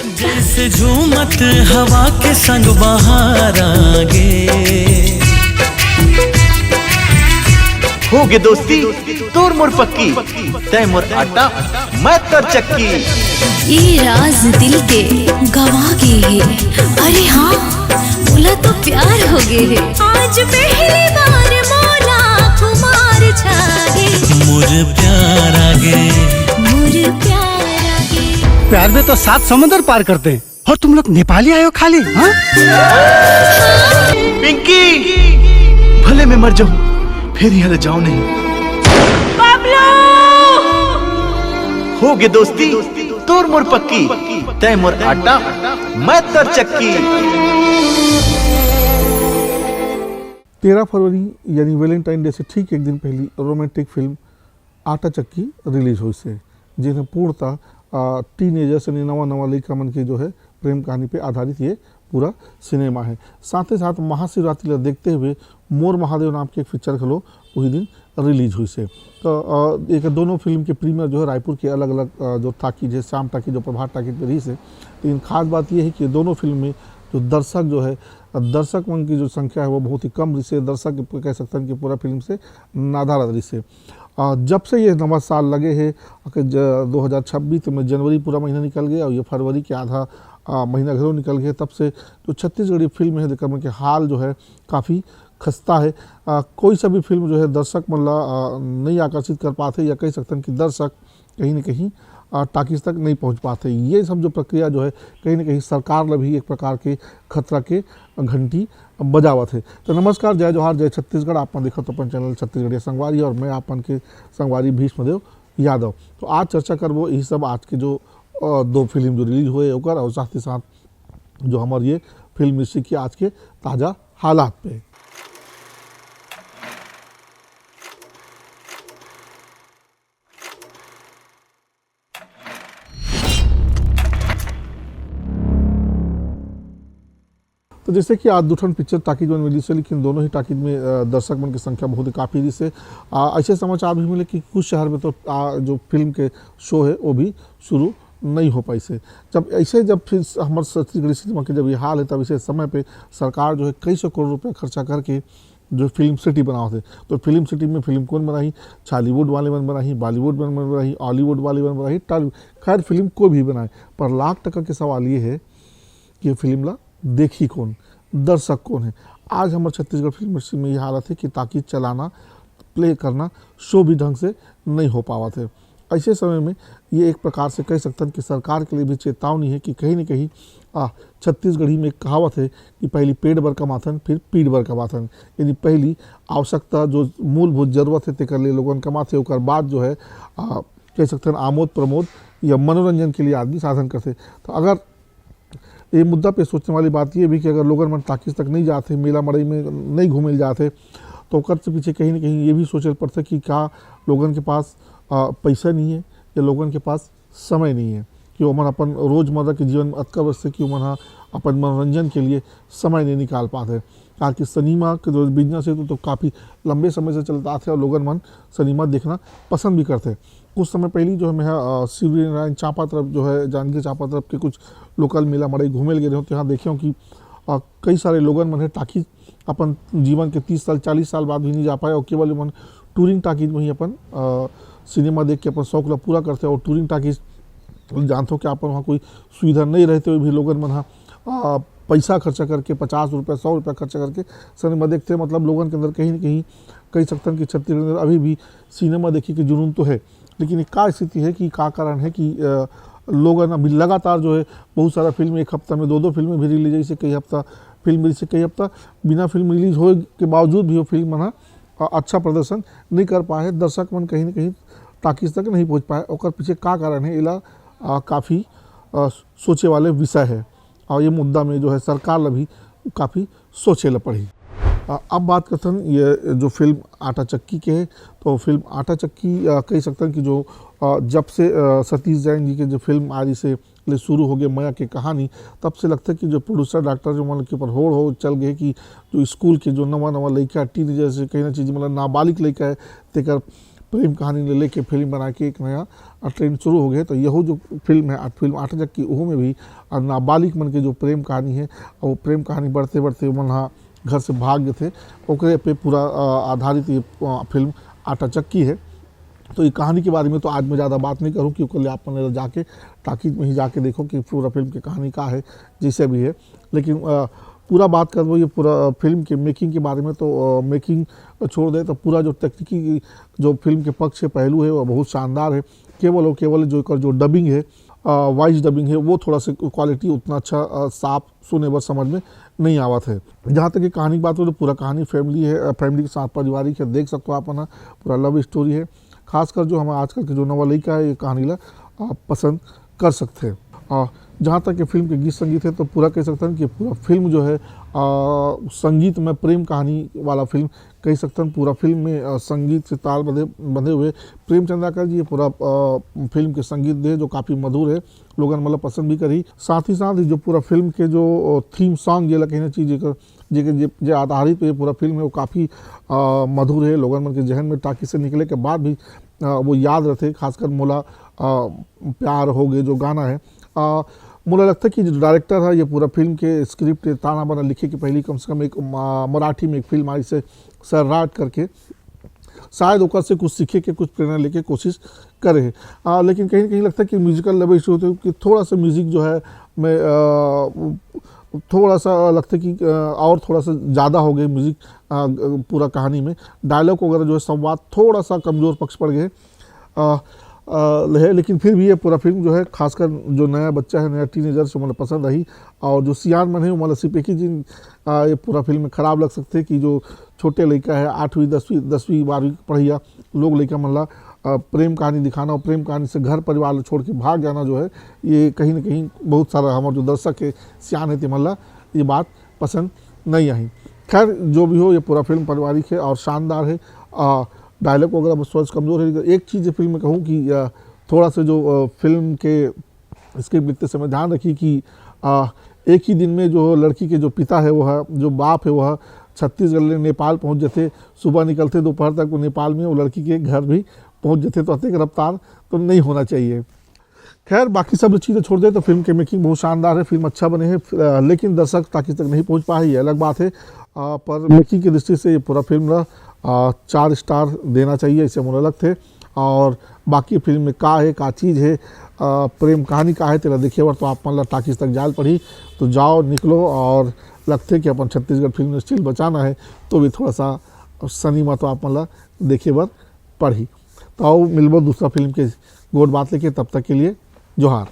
जैसे झूमत हवा के संग बहार आगे। हो गे दोस्ती तोर मोर पक्की, तय मोर आटा मैं तर चक्की। ये राज दिल के गवा गे है, अरे हाँ बोला तो प्यार हो गे है। आज पहली बार मोला कुमार छागे, मोर प्यार आगे, मोर प्यार आगे। प्यार में तो 7 समुद्र पार करते हैं और तुम लोग नेपाली आए हो खाली। हाँ? पिंकी भले मैं मर जाऊं फिर यहाँ जाऊं नहीं। हो गे दोस्ती तोर मोर पक्की, तय मोर आटा मैं तर चक्की। 13 फरवरी यानी वैलेंटाइन डे से ठीक एक दिन पहले रोमांटिक फिल्म आटा चक्की रिलीज हुई से, जिन्हें पूर्णतः टीनेजर्स यानी नवा लड़का मन की जो है प्रेम कहानी पे आधारित ये पूरा सिनेमा है। साथ ही साथ महाशिवरात्रि देखते हुए मोर महादेव नाम की एक पिक्चर खलो वही दिन रिलीज हुई से। तो एक दोनों फिल्म के प्रीमियर जो है रायपुर के अलग अलग जो टाकीज है, श्याम टाकीज जो प्रभात टाकीज पे रही से। लेकिन खास बात यह है कि दोनों फिल्म में जो दर्शक जो है, दर्शक मन की जो संख्या है वो बहुत ही कम रही से। दर्शक कह सकते हैं कि पूरा फिल्म से नादार रही से। जब से ये नवा साल लगे है 2026 में जनवरी पूरा महीना निकल गया और ये फरवरी के आधा महीना घरों निकल गया, तब से जो छत्तीसगढ़ी फिल्म है देखकर मन के हाल जो है काफ़ी खस्ता है। कोई सा भी फिल्म जो है दर्शक मतलब नहीं आकर्षित कर पाते, या कह सकते हैं कि दर्शक कहीं न कहीं टाकीज तक नहीं पहुंच पाते। ये सब जो प्रक्रिया जो है कहीं न कहीं सरकार ने भी एक प्रकार के खतरा के घंटी बजावत है। तो नमस्कार, जय जोहार, जय छत्तीसगढ़। आप देखो तो अपन चैनल छत्तीसगढ़िया संगवारी और मैं आपन के संगवारी भीष्मदेव यादव। तो आज चर्चा करबो यही सब आज के जो 2 फिल्म जो रिलीज हुए ओकर, और साथ ही साथ जो हमारे ये फिल्म इंडस्ट्री की आज के ताज़ा हालात पे। तो जैसे कि आज 2 पिक्चर टाकीज में रिलीज है, लेकिन दोनों ही टाकीज में दर्शक मन की संख्या बहुत ही काफ़ी रही से। ऐसे समाचार भी मिले कि कुछ शहर में तो जो फिल्म के शो है वो भी शुरू नहीं हो पाई से। जब फिर हमारे छत्तीसगढ़ी सिनेमा के जब ये हाल है, तब इसे समय पे सरकार जो है कई सौ करोड़ रुपये खर्चा करके जो फिल्म सिटी बनाओ थे। तो फिल्म सिटी में फिल्म कौन बनाई? छालीवुड वाले मन बनाई, बॉलीवुड मन बनाई, हॉलीवुड वाले मन बनाई, खैर फिल्म कोई भी बनाए, पर लाख टका के सवाल ये है कि फिल्म ला देखी कौन, दर्शक कौन है। आज हमारे छत्तीसगढ़ फिल्म इंडस्ट्री में ये हालत है कि ताकि चलाना, प्ले करना, शो भी ढंग से नहीं हो पावा थे। ऐसे समय में ये एक प्रकार से कह सकते हैं कि सरकार के लिए भी चेतावनी है कि कहीं न कहीं छत्तीसगढ़ी में एक कहावत है कि पहली पेट बर कमाथन फिर पीठ बर कमाथन। यानी पहली आवश्यकता जो मूलभूत जरूरत है तेकर लिए लोगन कमाथे, ओकर बाद जो है कह सकते हैं आमोद प्रमोद या मनोरंजन के लिए आदमी साधन करते। तो अगर ये मुद्दा पे सोचने वाली बात ये भी कि अगर लोगन मन टाकीज तक नहीं जाते, मेला मड़ई में नहीं घूमे जाते, तो ओकर से पीछे कहीं न कहीं ये भी सोचे पड़ता कि क्या लोगन के पास पैसा नहीं है या लोगन के पास समय नहीं है कि वो मन अपन रोज़मर्रा के जीवन में अतका व्यस्त है कि वो मन अपन मनोरंजन के लिए समय नहीं निकाल पाते। ताकि सिनेमा के जो बिजनेस है तो काफ़ी लंबे समय से चलता थे और लोगन मन सिनेमा देखना पसंद भी करते। कुछ समय पहले जो है मैं शिवरी नारायण चांपा तरफ जो है जानकी चांपा तरफ के कुछ लोकल मेला मड़ई घूमे गए रहे, तो यहाँ देखे कि कई सारे लोगन मन है टाकीज अपन जीवन के 30 साल 40 साल बाद भी नहीं जा पाए, और केवल मन टूरिंग टाकीज में ही अपन सिनेमा देख के अपन शौक ला पूरा करते। और टूरिंग टाकीज जानते हो कि अपन वहाँ कोई सुविधा नहीं रहते हुए भी लोगन मन पैसा खर्चा करके 50 रुपये 100 रुपये खर्चा करके सिनेमा देखते। मतलब लोगन के अंदर कहीं न कहीं कह सकते हैं कि छत्तीसगढ़ में अभी भी सिनेमा देखने की जुनून तो है, लेकिन क्या स्थिति है कि क्या कारण है कि लोगन अभी लगातार जो है बहुत सारा फिल्म एक हफ्ता में 2-2 फिल्में भी रिलीज, जैसे कई हफ्ता फिल्म रिलीज से कई हफ्ता बिना फिल्म रिलीज हो के बावजूद भी वो फिल्म मन अच्छा प्रदर्शन नहीं कर पाए, दर्शक मन कहीं न कहीं टाकीज तक नहीं पहुँच पाए। और पीछे क्या कारण है, इला काफ़ी सोचे वाले विषय है, और ये मुद्दा में जो है सरकार ला भी काफ़ी सोचे ला पड़ी। अब बात करते हैं ये जो फिल्म आटा चक्की के है, तो फिल्म आटा चक्की कह सकते हैं कि जो जब से सतीश जैन जी के जो फिल्म आज से शुरू हो गए माया की कहानी, तब से लगता है कि जो प्रोड्यूसर डॉक्टर जो मतलब के ऊपर हो चल गए कि जो स्कूल के जो नवा लड़का टीनेजर से कहीं ना चीज़ मतलब नाबालिग लड़का है तेकर प्रेम कहानी ले लेके फिल्म बना के एक नया ट्रेंड शुरू हो गए। तो यहो जो फिल्म है फिल्म 8 चक्की ओहो में भी नाबालिग मन के जो प्रेम कहानी है वो प्रेम कहानी बढ़ते बढ़ते मन घर से भाग गए थे ओकरे पे पूरा आधारित ये फिल्म 8 चक्की है। तो ये कहानी के बारे में तो आज मैं ज़्यादा बात नहीं करूँ क्योंकि आप मैंने जाके टाकीज में ही जाके देखो कि पूरा फिल्म की कहानी क्या है जैसे भी है। लेकिन पूरा बात करो ये पूरा फिल्म के मेकिंग के बारे में तो मेकिंग छोड़ दे तो पूरा जो तकनीकी जो फिल्म के पक्ष के पहलू है वो बहुत शानदार है। केवल और केवल जो डबिंग है वॉइस डबिंग है वो थोड़ा सा क्वालिटी उतना अच्छा साफ सुने बर समझ में नहीं आवत है। जहाँ तक कि कहानी की बात हो तो पूरा कहानी फैमिली है, फैमिली के साथ पारिवारिक है, देख सकते हो आप ना पूरा लव स्टोरी है। खासकर जो हम आजकल के जो नवलिका है ये कहानी ला आप पसंद कर सकते हैं। और जहाँ तक कि फिल्म के गीत संगीत है तो पूरा कह सकते हैं कि पूरा फिल्म जो है संगीत में प्रेम कहानी वाला फिल्म कह सकते हैं। पूरा फिल्म में संगीत से ताल बंधे हुए प्रेम चंद्राकर जी ये पूरा फिल्म के संगीत दे जो काफ़ी मधुर है, लोगन मतलब पसंद भी करी। साथ ही साथ जो पूरा फिल्म के जो थीम सॉन्ग ये कहना चीज़ जे आधारित ये पूरा फिल्म है वो काफ़ी मधुर है, लोगन मन के जहन में टाकी से निकले के बाद भी वो याद रहते। खासकर मोला प्यार हो गए जो गाना है मुझे लगता है कि जो डायरेक्टर है ये पूरा फिल्म के स्क्रिप्ट ताना बाना लिखे कि पहली कम से कम एक मराठी में एक फिल्म आई से सरराट करके शायद ओकर से कुछ सीखे के कुछ प्रेरणा लेके कोशिश करे। लेकिन कहीं ना कहीं लगता है कि म्यूजिकल लेवल इशू होते कि थोड़ा सा म्यूज़िक जो है मैं थोड़ा सा लगता है कि और थोड़ा सा ज़्यादा हो गए म्यूज़िक पूरा कहानी में। डायलॉग वगैरह जो है संवाद थोड़ा सा कमज़ोर पक्ष पड़ गए है। लेकिन फिर भी ये पूरा फिल्म जो है खासकर जो नया बच्चा है नया टीनेजर से मतलब पसंद आई। और जो सियान मन है मतलब सिर्फ एक ही चीज ये पूरा फिल्म में ख़राब लग सकते कि जो छोटे लड़का है 8वीं 10वीं 12वीं पढ़िया लोग लड़का मतलब प्रेम कहानी दिखाना और प्रेम कहानी से घर परिवार छोड़ के भाग जाना जो है ये कहीं ना कहीं बहुत सारा हमारे जो दर्शक है सियान है मतलब ये बात पसंद नहीं आई। खैर जो भी हो ये पूरा फिल्म पारिवारिक है और शानदार है। डायलॉग वगैरह बस थोड़ा कमज़ोर है। एक चीज़ फिल्म में कहूँ कि थोड़ा सा जो फिल्म के स्क्रिप्ट लिखते समय ध्यान रखिए कि एक ही दिन में जो लड़की के जो पिता है वो है जो बाप है वह छत्तीसगढ़ ले नेपाल पहुँच जाते, सुबह निकलते दोपहर तक वो नेपाल में वो लड़की के घर भी पहुँच जाते। तो अतिक रफ्तार तो नहीं होना चाहिए। खैर बाकी सब चीज़ें छोड़ दे तो फिल्म के मेकिंग बहुत शानदार है, फिल्म अच्छा बने है लेकिन दर्शक ताकि तक नहीं पहुँच पाए ये अलग बात है। पर मेकिंग की दृष्टि से ये पूरा फिल्म 4 स्टार देना चाहिए ऐसे मुझे लगते थे। और बाकी फिल्म में का है का चीज़ है प्रेम कहानी का है तेरा देखिए बार तो आप मतलब टाकीज तक जाल पड़ी तो जाओ निकलो और लगते कि अपन छत्तीसगढ़ फिल्म स्टिल बचाना है तो भी थोड़ा सा सनीमा तो आप मतलब देखिए बार पढ़ी। तो आओ मिलबो दूसरा फिल्म के गोट बात लेके, तब तक के लिए जोहार।